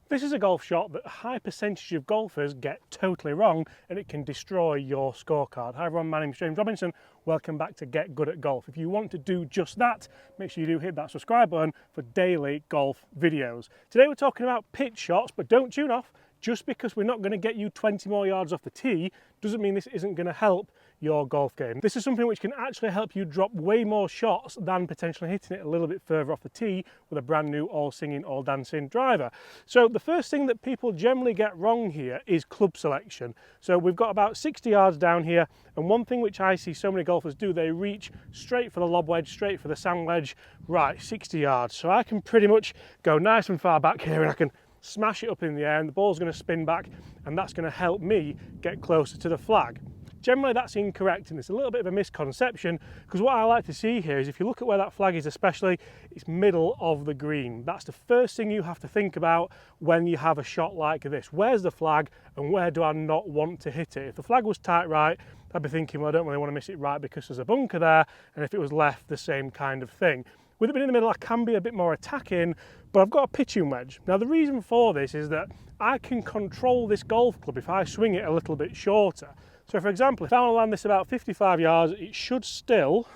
This is a golf shot that a high percentage of golfers get totally wrong, and it can destroy your scorecard. Hi everyone, my name is James Robinson. Welcome back to Get Good at Golf. If you want to do just that, make sure you do hit that subscribe button for daily golf videos. Today we're talking about pitch shots, but don't tune off. Just because we're not going to get you 20 more yards off the tee doesn't mean this isn't going to help your golf game. This is something which can actually help you drop way more shots than potentially hitting it a little bit further off the tee with a brand new all singing, all dancing driver. So the first thing that people generally get wrong here is club selection. So we've got about 60 yards down here, and one thing which I see so many golfers do, they reach straight for the lob wedge, straight for the sand wedge, right, 60 yards. So I can pretty much go nice and far back here and I can smash it up in the air and the ball's going to spin back, and that's going to help me get closer to the flag. Generally that's incorrect, and it's a little bit of a misconception, because what I like to see here is if you look at where that flag is, especially, it's middle of the green. That's the first thing you have to think about when you have a shot like this. Where's the flag and where do I not want to hit it? If the flag was tight right, I'd be thinking, well, I don't really want to miss it right because there's a bunker there, and if it was left, the same kind of thing. With it being in the middle, I can be a bit more attacking, but I've got a pitching wedge. Now the reason for this is that I can control this golf club if I swing it a little bit shorter. So for example, if I want to land this about 55 yards, it should still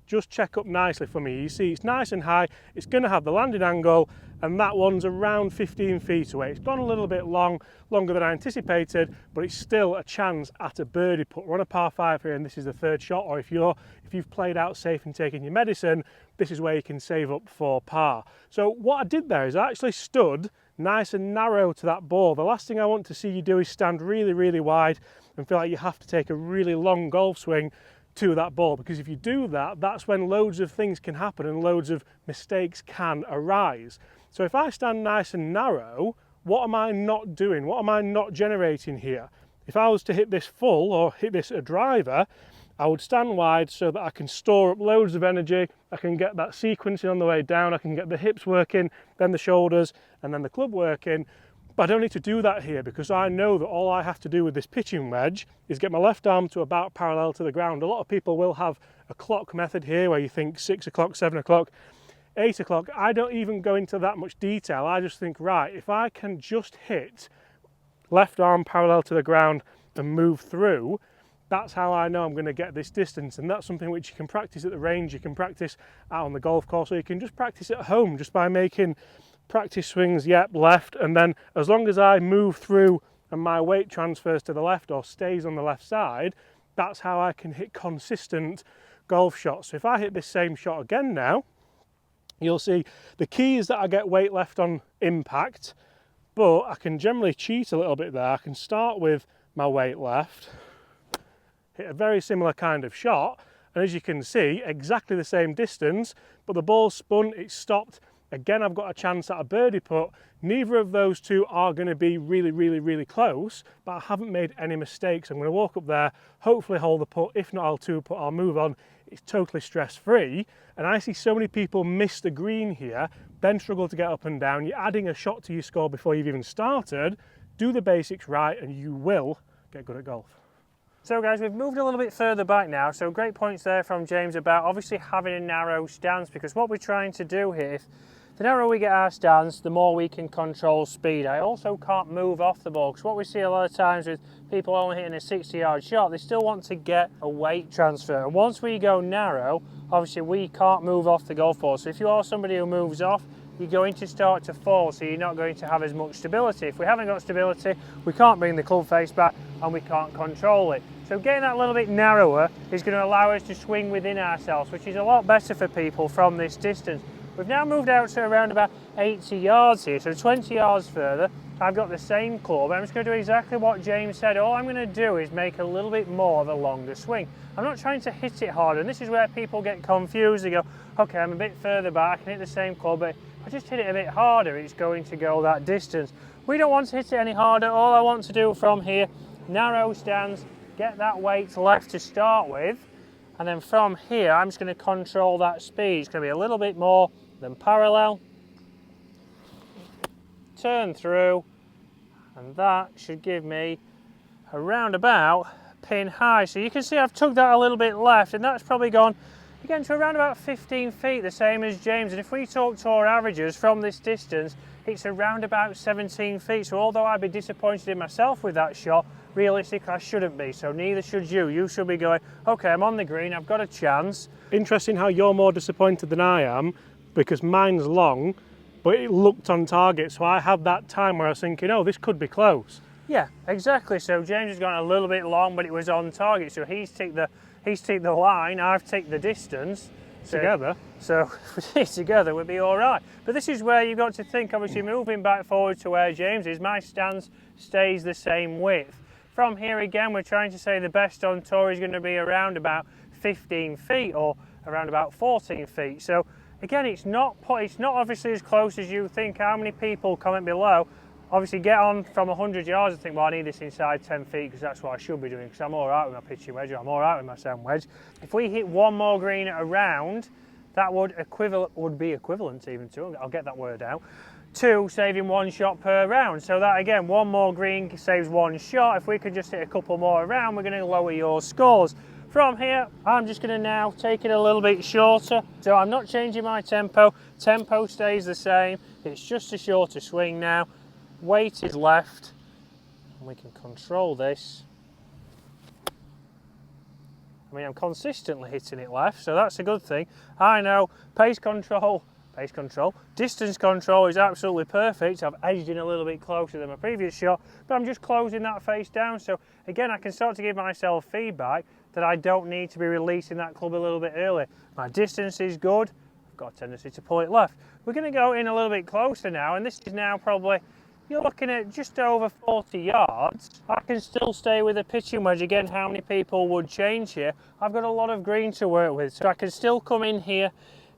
just check up nicely for me. You see it's nice and high, it's going to have the landing angle, and that one's around 15 feet away. It's gone a little bit longer than I anticipated, but it's still a chance at a birdie putt. We're on a par 5 here, and this is the third shot, or if you've played out safe and taken your medicine, this is where you can save up for par. So what I did there is I actually stood nice and narrow to that ball. The last thing I want to see you do is stand really, really wide and feel like you have to take a really long golf swing to that ball, because if you do that, that's when loads of things can happen and loads of mistakes can arise. So if I stand nice and narrow, what am I not doing? What am I not generating here? If I was to hit this full or hit this a driver, I would stand wide so that I can store up loads of energy. I can get that sequencing on the way down. I can get the hips working, then the shoulders, and then the club working. But I don't need to do that here, because I know that all I have to do with this pitching wedge is get my left arm to about parallel to the ground. A lot of people will have a clock method here where you think 6 o'clock, 7 o'clock, 8 o'clock. I don't even go into that much detail. I just think, right, if I can just hit left arm parallel to the ground and move through, that's how I know I'm going to get this distance. And that's something which you can practice at the range, you can practice out on the golf course, or you can just practice at home just by making practice swings, yep, left, and then as long as I move through and my weight transfers to the left or stays on the left side, that's how I can hit consistent golf shots. So if I hit this same shot again now, you'll see the key is that I get weight left on impact, but I can generally cheat a little bit there. I can start with my weight left, hit a very similar kind of shot, and as you can see, exactly the same distance, but the ball spun, it stopped. Again, I've got a chance at a birdie putt. Neither of those two are going to be really, really, really close, but I haven't made any mistakes. I'm going to walk up there, hopefully hold the putt. If not, I'll two putt, I'll move on. It's totally stress-free. And I see so many people miss the green here, then struggle to get up and down. You're adding a shot to your score before you've even started. Do the basics right and you will get good at golf. So guys, we've moved a little bit further back now, so great points there from James about obviously having a narrow stance, because what we're trying to do here, the narrower we get our stance, the more we can control speed. I also can't move off the ball, because what we see a lot of times with people only hitting a 60-yard shot, they still want to get a weight transfer. And once we go narrow, obviously we can't move off the golf ball. So if you are somebody who moves off, you're going to start to fall, so you're not going to have as much stability. If we haven't got stability, we can't bring the club face back and we can't control it. So getting that a little bit narrower is going to allow us to swing within ourselves, which is a lot better for people from this distance. We've now moved out to around about 80 yards here, so 20 yards further. I've got the same club. I'm just going to do exactly what James said. All I'm going to do is make a little bit more of a longer swing. I'm not trying to hit it harder, and this is where people get confused. They go, okay, I'm a bit further back, I can hit the same club, but if I just hit it a bit harder, it's going to go that distance. We don't want to hit it any harder. All I want to do from here, narrow stance, get that weight left to start with, and then from here I'm just going to control that speed. It's going to be a little bit more than parallel, turn through, and that should give me around about pin high. So you can see I've tugged that a little bit left, and that's probably gone again to around about 15 feet, the same as James. And if we talk to our averages from this distance, it's around about 17 feet. So although I'd be disappointed in myself with that shot, realistic I shouldn't be. So neither should you. You should be going, okay, I'm on the green, I've got a chance. Interesting how you're more disappointed than I am, because mine's long, but it looked on target. So I had that time where I was thinking, oh, this could be close. Yeah, exactly. So James has gone a little bit long, but it was on target. So he's ticked the line, I've ticked the distance. Together. So if we did it together, we'd be all right. But this is where you've got to think, obviously moving back forward to where James is, my stance stays the same width. From here again, we're trying to say the best on tour is going to be around about 15 feet or around about 14 feet. So again, it's not obviously as close as you think. How many people comment below? Obviously get on from 100 yards and think, well, I need this inside 10 feet because that's what I should be doing, because I'm all right with my pitching wedge, or I'm all right with my sand wedge. If we hit one more green at a round, that would be equivalent even to, I'll get that word out, to saving one shot per round. So that again, one more green saves one shot. If we could just hit a couple more around, we're going to lower your scores. From here, I'm just going to now take it a little bit shorter. So I'm not changing my tempo. Tempo stays the same. It's just a shorter swing now. Weight is left, and we can control this. I mean, I'm consistently hitting it left, so that's a good thing. I know pace control, distance control is absolutely perfect. I've edged in a little bit closer than my previous shot, but I'm just closing that face down. So again, I can start to give myself feedback that I don't need to be releasing that club a little bit early. My distance is good. I've got a tendency to pull it left. We're going to go in a little bit closer now, and this is now probably, you're looking at just over 40 yards. I can still stay with a pitching wedge. Again, how many people would change here? I've got a lot of green to work with, so I can still come in here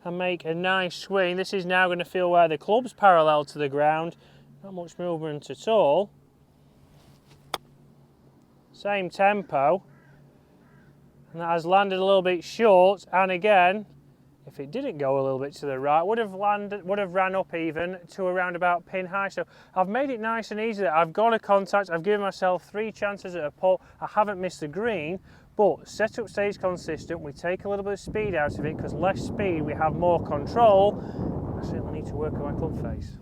and make a nice swing. This is now going to feel where the club's parallel to the ground. Not much movement at all. Same tempo. And that has landed a little bit short, and again, if it didn't go a little bit to the right, would have ran up even to around about pin high. So I've made it nice and easy. I've got a contact, I've given myself 3 chances at a putt. I haven't missed the green, but setup stays consistent. We take a little bit of speed out of it, because less speed, we have more control. I certainly need to work on my club face.